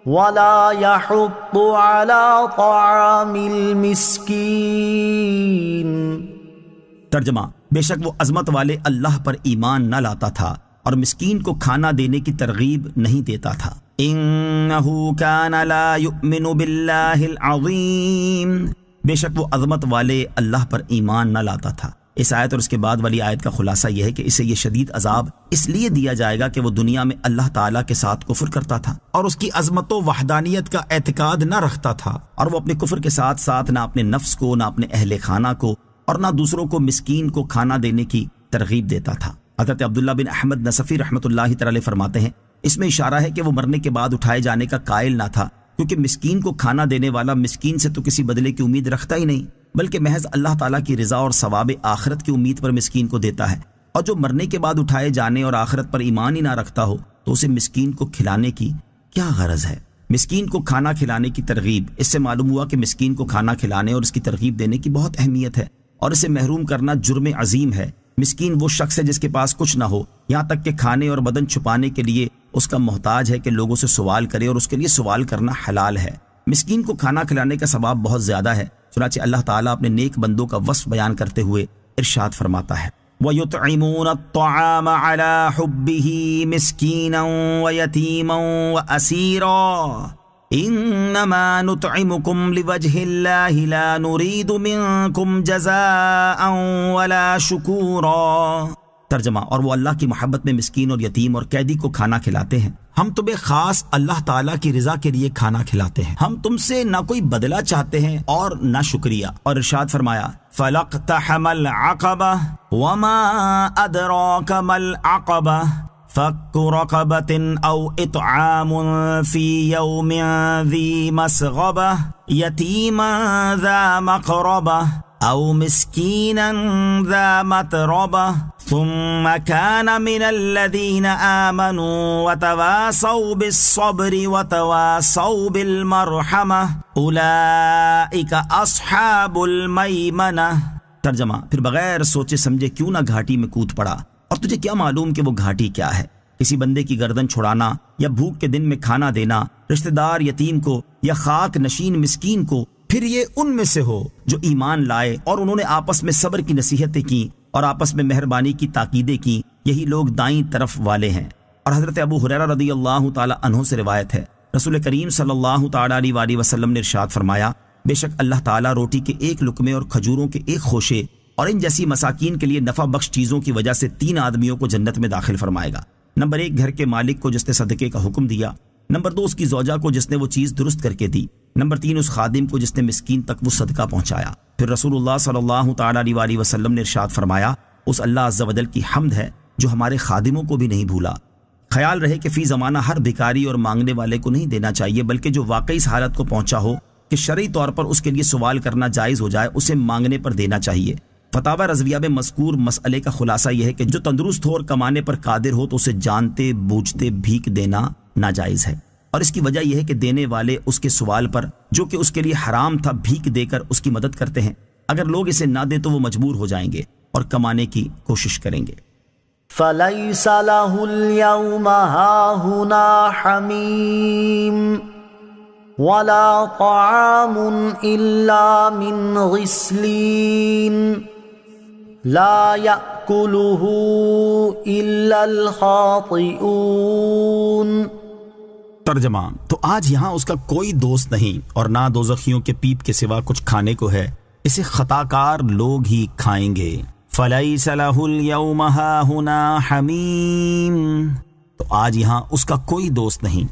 ولا یحض علی طعام المسکین۔ ترجمہ، بے شک وہ عظمت والے اللہ پر ایمان نہ لاتا تھا اور مسکین کو کھانا دینے کی ترغیب نہیں دیتا تھا۔ انہ کان لا یؤمن باللہ العظیم، بے شک وہ عظمت والے اللہ پر ایمان نہ لاتا تھا۔ اس آیت اور اس کے بعد والی آیت کا خلاصہ یہ ہے کہ اسے یہ شدید عذاب اس لیے دیا جائے گا کہ وہ دنیا میں اللہ تعالیٰ کے ساتھ کفر کرتا تھا اور اس کی عظمت و وحدانیت کا اعتقاد نہ رکھتا تھا، اور وہ اپنے کفر کے ساتھ ساتھ نہ اپنے نفس کو، نہ اپنے اہل خانہ کو اور نہ دوسروں کو مسکین کو کھانا دینے کی ترغیب دیتا تھا۔ حضرت عبداللہ بن احمد نصفی رحمۃ اللہ تعالی فرماتے ہیں اس میں اشارہ ہے کہ وہ مرنے کے بعد اٹھائے جانے کا قائل نہ تھا، کیونکہ مسکین کو کھانا دینے والا مسکین سے تو کسی بدلے کی امید رکھتا ہی نہیں، بلکہ محض اللہ تعالیٰ کی رضا اور ثواب آخرت کی امید پر مسکین کو دیتا ہے، اور جو مرنے کے بعد اٹھائے جانے اور آخرت پر ایمان ہی نہ رکھتا ہو تو اسے مسکین کو کھلانے کی کیا غرض ہے؟ مسکین کو کھانا کھلانے کی ترغیب، اس سے معلوم ہوا کہ مسکین کو کھانا کھلانے اور اس کی ترغیب دینے کی بہت اہمیت ہے، اور اسے محروم کرنا جرم عظیم ہے۔ مسکین وہ شخص ہے جس کے پاس کچھ نہ ہو، یہاں تک کہ کھانے اور بدن چھپانے کے لیے اس کا محتاج ہے کہ لوگوں سے سوال کرے، اور اس کے لیے سوال کرنا حلال ہے۔ مسکین کو کھانا کھلانے کا ثواب بہت زیادہ ہے، چنانچہ اللہ تعالیٰ اپنے نیک بندوں کا وصف بیان کرتے ہوئے ارشاد فرماتا ہے وَيُطْعِمُونَ الطَّعَامَ عَلَى حُبِّهِ مِسْكِينًا وَيَتِيمًا وَأَسِيرًا إِنَّمَا نُطْعِمُكُمْ لِوَجْهِ اللَّهِ لَا نُرِيدُ مِنكُمْ جَزَاءً وَلَا شُكُورًا۔ ترجمہ، اور وہ اللہ کی محبت میں مسکین اور یتیم اور قیدی کو کھانا کھلاتے ہیں۔ ہم تمہیں خاص اللہ تعالیٰ کی رضا کے لیے کھانا کھلاتے ہیں، ہم تم سے نہ کوئی بدلہ چاہتے ہیں اور نہ شکریہ۔ اور ارشاد فرمایا فَلَقْتَحَمَ الْعَقَبَةَ وَمَا أَدْرَاكَ مَا الْعَقَبَةُ فَكُّ رَقَبَةٍ أَوْ إِطْعَامٌ فِي يَوْمٍ ذِي مَسْغَبَةٍ يَتِيمًا ذَا مَقْرَبَةٍ أَوْ مِسْكِينًا ذَا مَتْرَبَةٍ ثُمَّ كَانَ مِنَ الَّذِينَ آمَنُوا وَتَوَاصَوْا بِالصَّبْرِ وَتَوَاصَوْا بِالْمَرْحَمَةِ أُولَئِكَ أَصْحَابُ الْمَيْمَنَةِ۔ ترجمہ، پھر بغیر سوچے سمجھے کیوں نہ گھاٹی میں کود پڑا، اور تجھے کیا معلوم کہ وہ گھاٹی کیا ہے؟ کسی بندے کی گردن چھڑانا، یا بھوک کے دن میں کھانا دینا، رشتہ دار یتیم کو یا خاک نشین مسکین کو، پھر یہ ان میں سے ہو جو ایمان لائے اور انہوں نے آپس میں صبر کی نصیحتیں کی اور آپس میں مہربانی کی تاکیدیں کی، یہی لوگ دائیں طرف والے ہیں۔ اور حضرت ابو ہریرہ رضی اللہ تعالی عنہ سے روایت ہے، رسول کریم صلی اللہ تعالی علیہ وآلہ وسلم نے ارشاد فرمایا، بے شک اللہ تعالیٰ روٹی کے ایک لقمے اور کھجوروں کے ایک خوشے اور ان جیسی مساکین کے لیے نفع بخش چیزوں کی وجہ سے 3 آدمیوں کو جنت میں داخل فرمائے گا۔ نمبر 1، گھر کے مالک کو جس نے صدقے کا حکم دیا۔ نمبر 2، اس کی زوجہ کو جس نے وہ چیز درست کر کے دی۔ نمبر 3، اس خادم کو جس نے مسکین تک وہ صدقہ پہنچایا۔ پھر رسول اللہ صلی اللہ تعالی علیہ وآلہ وسلم نے ارشاد فرمایا، اس اللہ عز و جل کی حمد ہے جو ہمارے خادموں کو بھی نہیں بھولا۔ خیال رہے کہ فی زمانہ ہر بھکاری اور مانگنے والے کو نہیں دینا چاہیے، بلکہ جو واقعی اس حالت کو پہنچا ہو کہ شرعی طور پر اس کے لیے سوال کرنا جائز ہو جائے، اسے مانگنے پر دینا چاہیے۔ فتاوی رضویہ میں مذکور مسئلے کا خلاصہ یہ ہے کہ جو تندرست ہو اور کمانے پر قادر ہو تو اسے جانتے بوجھتے بھیک دینا ناجائز ہے، اور اس کی وجہ یہ ہے کہ دینے والے اس کے سوال پر جو کہ اس کے لیے حرام تھا بھیک دے کر اس کی مدد کرتے ہیں۔ اگر لوگ اسے نہ دیں تو وہ مجبور ہو جائیں گے اور کمانے کی کوشش کریں گے۔ فَلَيْسَ لَهُ الْيَوْمَ هَاهُنَا حَمِيمٌ وَلَا طَعَامٌ إِلَّا مِنْ غِسْلِينٍ لا يأكله إلا الخاطئون۔ ترجمہ، تو آج یہاں اس کا کوئی دوست نہیں اور نہ دوزخیوں کے پیپ کے سوا کچھ کھانے کو ہے، اسے خطاکار لوگ ہی کھائیں گے۔ فَلَيْسَ لَهُ الْيَوْمَ هَاهُنَا حَمِيمٌ، تو آج یہاں اس کا کوئی دوست نہیں۔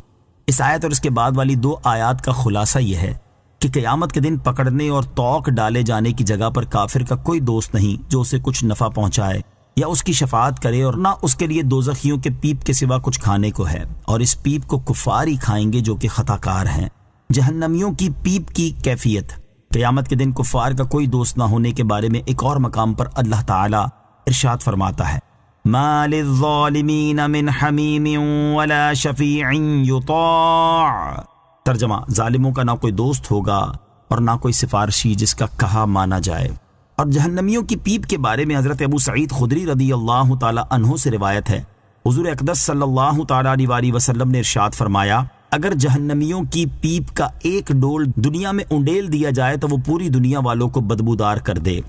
اس آیت اور اس کے بعد والی 2 آیات کا خلاصہ یہ ہے کہ قیامت کے دن پکڑنے اور توق ڈالے جانے کی جگہ پر کافر کا کوئی دوست نہیں جو اسے کچھ نفع پہنچائے یا اس کی شفاعت کرے، اور نہ اس کے لیے دوزخیوں کے پیپ کے سوا کچھ کھانے کو ہے، اور اس پیپ کو کفار ہی کھائیں گے جو کہ خطاکار ہیں۔ جہنمیوں کی پیپ کی کیفیت۔ قیامت کے دن کفار کا کوئی دوست نہ ہونے کے بارے میں ایک اور مقام پر اللہ تعالی ارشاد فرماتا ہے، مَا لِلظَّالِمِينَ مِنْ حَمِيمٍ وَلَا شَفِيعٍ يُطَاعُ۔ ترجمہ، ظالموں کا نہ کوئی دوست ہوگا اور نہ کوئی سفارشی جس کا کہا مانا جائے۔ اور جہنمیوں کی پیپ کے بارے میں حضرت ابو سعید خدری رضی اللہ تعالی عنہ سے روایت ہے، حضور اقدس صلی اللہ تعالی علیہ وآلہ وسلم نے ارشاد فرمایا، اگر جہنمیوں کی پیپ کا ایک ڈول دنیا میں انڈیل دیا جائے تو وہ پوری دنیا والوں کو بدبودار کر دے۔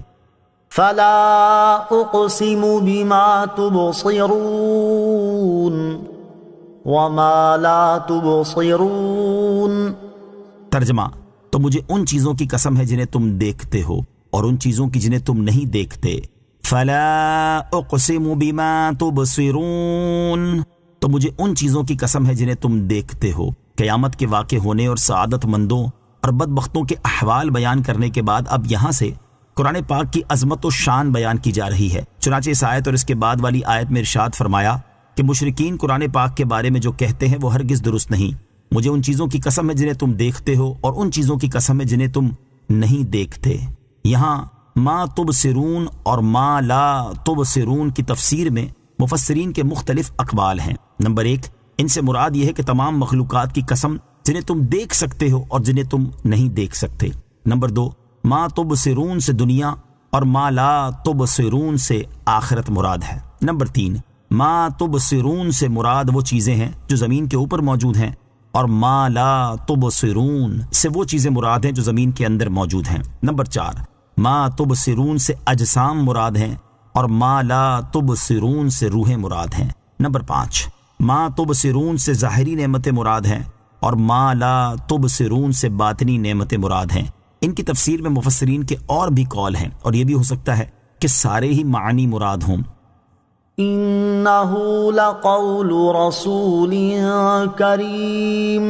فلا اقسم بما تبصرون وما لا تبصرون۔ ترجمہ، تو مجھے ان چیزوں کی قسم ہے جنہیں تم دیکھتے ہو اور ان چیزوں کی جنہیں تم نہیں دیکھتے۔ فلا اقسم بما تبصرون، تو مجھے ان چیزوں کی قسم ہے جنہیں تم دیکھتے ہو۔ قیامت کے واقع ہونے اور سعادت مندوں اور بدبختوں کے احوال بیان کرنے کے بعد اب یہاں سے قرآن پاک کی عظمت و شان بیان کی جا رہی ہے۔ چنانچہ اس آیت اور اس کے بعد والی آیت میں ارشاد فرمایا کہ مشرکین قرآن پاک کے بارے میں جو کہتے ہیں وہ ہرگز درست نہیں۔ مجھے ان چیزوں کی قسم ہے جنہیں تم دیکھتے ہو اور ان چیزوں کی قسم ہے جنہیں تم نہیں دیکھتے۔ یہاں ما تبصرون اور ما لا تبصرون کی تفسیر میں مفسرین کے مختلف اقوال ہیں۔ نمبر 1، ان سے مراد یہ ہے کہ تمام مخلوقات کی قسم جنہیں تم دیکھ سکتے ہو اور جنہیں تم نہیں دیکھ سکتے۔ نمبر 2، ما تبصرون سے دنیا اور ما لا تبصرون سے آخرت مراد ہے۔ نمبر 3، ما تبصرون سے مراد وہ چیزیں ہیں جو زمین کے اوپر موجود ہیں، اور ما لا تبصرون سے وہ چیزیں مراد ہیں جو زمین کے اندر موجود ہیں۔ نمبر 4، ما تبصرون سے اجسام مراد ہیں اور ما لا تبصرون سے روحیں مراد ہیں۔ نمبر 5، ما تبصرون سے ظاہری نعمتیں مراد ہیں اور ما لا تبصرون سے باطنی نعمتیں مراد ہیں۔ ان کی تفسیر میں مفسرین کے اور بھی قول ہیں، اور یہ بھی ہو سکتا ہے کہ سارے ہی معنی مراد ہوں۔ إنه لقول رسول كريم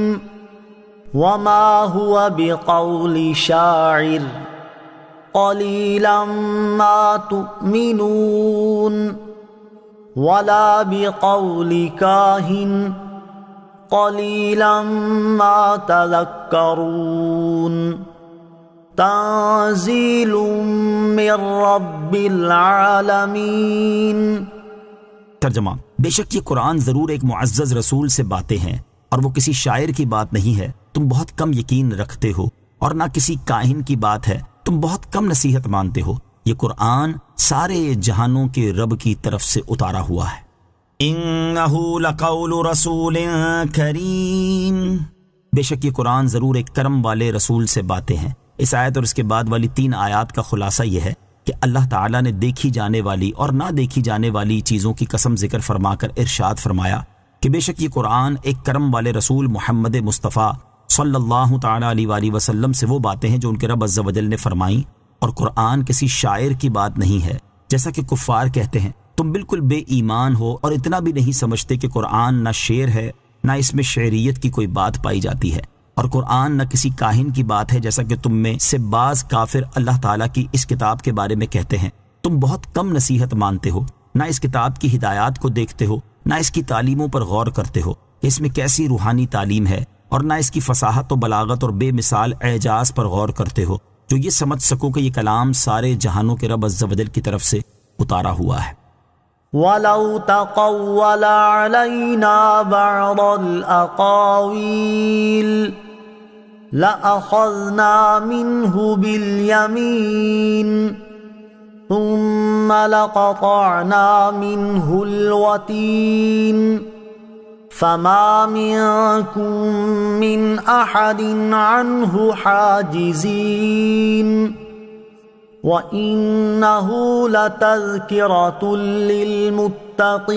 وما هو بقول شاعر قليلا ما تؤمنون ولا بقول كاهن قليلا ما تذكرون تنزيل من رب العالمين۔ ترجمہ، بے شک یہ قرآن ضرور ایک معزز رسول سے باتیں ہیں اور وہ کسی شاعر کی بات نہیں ہے، تم بہت کم یقین رکھتے ہو، اور نہ کسی کاہن کی بات ہے، تم بہت کم نصیحت مانتے ہو۔ یہ قرآن سارے جہانوں کے رب کی طرف سے اتارا ہوا ہے۔ انہ لقول رسول کریم، بے شک یہ قرآن ضرور ایک کرم والے رسول سے باتیں ہیں۔ اس آیت اور اس کے بعد والی 3 آیات کا خلاصہ یہ ہے کہ اللہ تعالیٰ نے دیکھی جانے والی اور نہ دیکھی جانے والی چیزوں کی قسم ذکر فرما کر ارشاد فرمایا کہ بے شک یہ قرآن ایک کرم والے رسول محمد مصطفیٰ صلی اللہ تعالیٰ علیہ وآلہ وسلم سے وہ باتیں ہیں جو ان کے رب عز و جل نے فرمائیں، اور قرآن کسی شاعر کی بات نہیں ہے، جیسا کہ کفار کہتے ہیں تم بالکل بے ایمان ہو اور اتنا بھی نہیں سمجھتے کہ قرآن نہ شعر ہے، نہ اس میں شعریت کی کوئی بات پائی جاتی ہے، اور قرآن نہ کسی کاہن کی بات ہے، جیسا کہ تم میں سے بعض کافر اللہ تعالیٰ کی اس کتاب کے بارے میں کہتے ہیں تم بہت کم نصیحت مانتے ہو، نہ اس کتاب کی ہدایات کو دیکھتے ہو، نہ اس کی تعلیموں پر غور کرتے ہو کہ اس میں کیسی روحانی تعلیم ہے، اور نہ اس کی فصاحت و بلاغت اور بے مثال اعجاز پر غور کرتے ہو، جو یہ سمجھ سکو کہ یہ کلام سارے جہانوں کے رب عز و جل کی طرف سے اتارا ہوا ہے۔ وَلَوْ تَقَوَّلَ عَلَيْنَا بَعْضَ الْأَقَاوِيلِ لَأَخَذْنَا مِنْهُ بِالْيَمِينِ ثُمَّ لَقَطَعْنَا مِنْهُ الْوَتِينَ فَمَا مِنْكُمْ مِنْ أَحَدٍ عَنْهُ حَاجِزِينَ وَإِنَّهُ لَتَذْكِرَةٌ لِّلْمُتَّقِينَ۔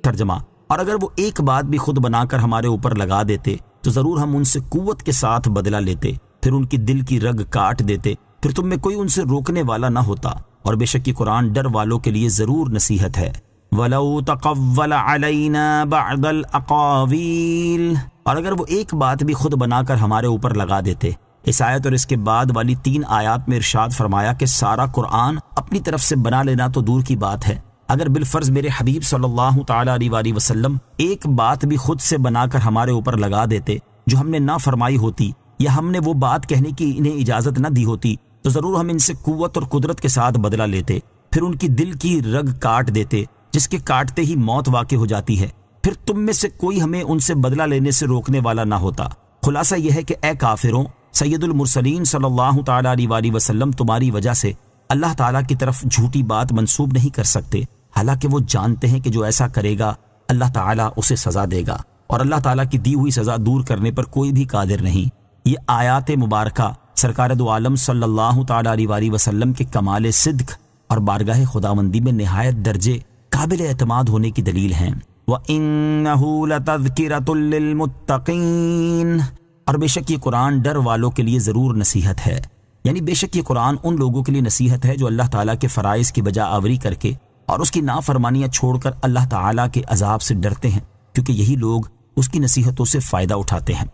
ترجمہ، اور اگر وہ ایک بات بھی خود بنا کر ہمارے اوپر لگا دیتے تو ضرور ہم ان سے قوت کے ساتھ بدلہ لیتے، پھر ان کی دل کی رگ کاٹ دیتے، پھر تم میں کوئی ان سے روکنے والا نہ ہوتا، اور بے شک یہ قرآن ڈر والوں کے لیے ضرور نصیحت ہے۔ وَلَوْ تَقَوَّلَ عَلَيْنَا بَعْضَ الْأَقَاوِيلِ، اور اگر وہ ایک بات بھی خود بنا کر ہمارے اوپر لگا دیتے۔ اس آیت اور اس کے بعد والی 3 آیات میں ارشاد فرمایا کہ سارا قرآن اپنی طرف سے بنا لینا تو دور کی بات ہے، اگر بالفرض میرے حبیب صلی اللہ تعالیٰ علیہ وآلہ وسلم ایک بات بھی خود سے بنا کر ہمارے اوپر لگا دیتے جو ہم نے نہ فرمائی ہوتی، یا ہم نے وہ بات کہنے کی انہیں اجازت نہ دی ہوتی، تو ضرور ہم ان سے قوت اور قدرت کے ساتھ بدلہ لیتے، پھر ان کی دل کی رگ کاٹ دیتے، جس کے کاٹتے ہی موت واقع ہو جاتی ہے، پھر تم میں سے کوئی ہمیں ان سے بدلہ لینے سے روکنے والا نہ ہوتا۔ خلاصہ یہ ہے کہ اے کافروں، سید المرسلین صلی اللہ تعالیٰ علیہ وآلہ وسلم تمہاری وجہ سے اللہ تعالیٰ کی طرف جھوٹی بات منسوب نہیں کر سکتے، حالانکہ وہ جانتے ہیں کہ جو ایسا کرے گا اللہ تعالیٰ اسے سزا دے گا، اور اللہ تعالیٰ کی دی ہوئی سزا دور کرنے پر کوئی بھی قادر نہیں۔ یہ آیات مبارکہ سرکار دو عالم صلی اللہ تعالیٰ علیہ وآلہ وسلم کے کمال صدق اور بارگاہ خداوندی میں نہایت درجے قابل اعتماد ہونے کی دلیل ہیں۔ وَإِنَّهُ لَتَذْكِرَةٌ لِّلْمُتَّقِينَ، اور بے شک یہ قرآن ڈر والوں کے لیے ضرور نصیحت ہے، یعنی بے شک یہ قرآن ان لوگوں کے لیے نصیحت ہے جو اللہ تعالیٰ کے فرائض کی بجا آوری کر کے اور اس کی نافرمانیاں چھوڑ کر اللہ تعالیٰ کے عذاب سے ڈرتے ہیں، کیونکہ یہی لوگ اس کی نصیحتوں سے فائدہ اٹھاتے ہیں۔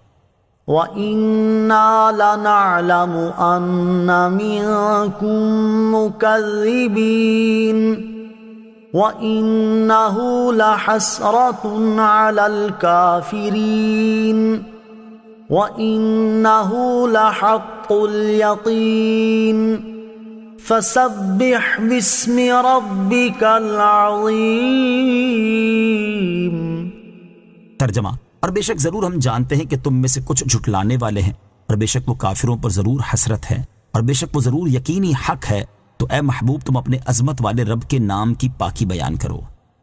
وَإِنَّا لَنَعْلَمُ أَنَّ مِنكُم مُّكَذِّبِينَ وَإِنَّهُ لَحَسْرَةٌ عَلَى الْكَافِرِينَ وَإِنَّهُ لَحَقٌّ حق اليقين فسبح باسم ربك العظيم۔ ترجمہ، اور بے شک ضرور ہم جانتے ہیں کہ تم میں سے کچھ جھٹلانے والے ہیں، اور بے شک وہ کافروں پر ضرور حسرت ہے، اور بے شک وہ ضرور یقینی حق ہے، تو اے محبوب تم اپنے عظمت والے رب کے نام کی پاکی بیان کرو۔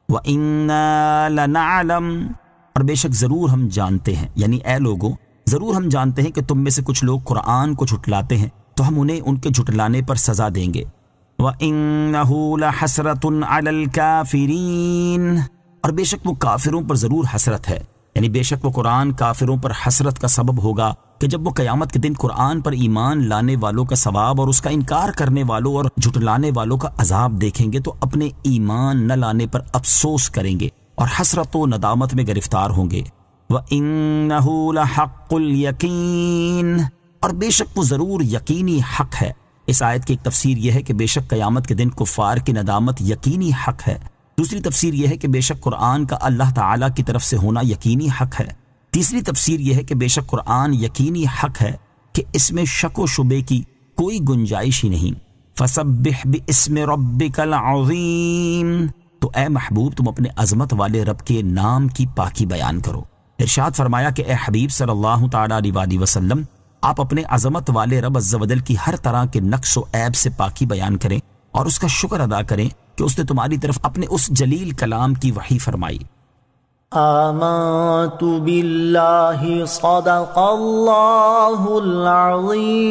وَإِنَّا لَنَعْلَمُ، اور بے شک ضرور ہم جانتے ہیں، یعنی اے لوگوں ضرور ہم جانتے ہیں کہ تم میں سے کچھ لوگ قرآن کو جھٹلاتے ہیں، تو ہم انہیں ان کے جھٹلانے پر سزا دیں گے۔ وَإِنَّهُ لَحَسْرَةٌ عَلَى الْكَافِرِينَ، اور بے شک وہ کافروں پر ضرور حسرت ہے، یعنی بے شک وہ قرآن کافروں پر حسرت کا سبب ہوگا کہ جب وہ قیامت کے دن قرآن پر ایمان لانے والوں کا ثواب اور اس کا انکار کرنے والوں اور جھٹلانے والوں کا عذاب دیکھیں گے تو اپنے ایمان نہ لانے پر افسوس کریں گے اور حسرت و ندامت میں گرفتار ہوں گے۔ وَإِنَّهُ لَحَقُّ الْيَقِينِ، اور بے شک وہ ضرور یقینی حق ہے۔ اس آیت کی ایک تفسیر یہ ہے کہ بے شک قیامت کے دن کفار کی ندامت یقینی حق ہے۔ دوسری تفسیر یہ ہے کہ بے شک قرآن کا اللہ تعالیٰ کی طرف سے ہونا یقینی حق ہے۔ تیسری تفسیر یہ ہے کہ بے شک قرآن یقینی حق ہے کہ اس میں شک و شبے کی کوئی گنجائش ہی نہیں۔ فَسَبِّحْ بِاسْمِ رَبِّكَ الْعَظِيمِ، تو اے محبوب تم اپنے عظمت والے رب کے نام کی پاکی بیان کرو۔ ارشاد فرمایا کہ اے حبیب صلی اللہ تعالیٰ علیہ وسلم، آپ اپنے عظمت والے رب عز و جل کی ہر طرح کے نقص و عیب سے پاکی بیان کریں اور اس کا شکر ادا کریں کہ اس نے تمہاری طرف اپنے اس جلیل کلام کی وحی فرمائی۔ آمنت باللہ صدق اللہ العظیم۔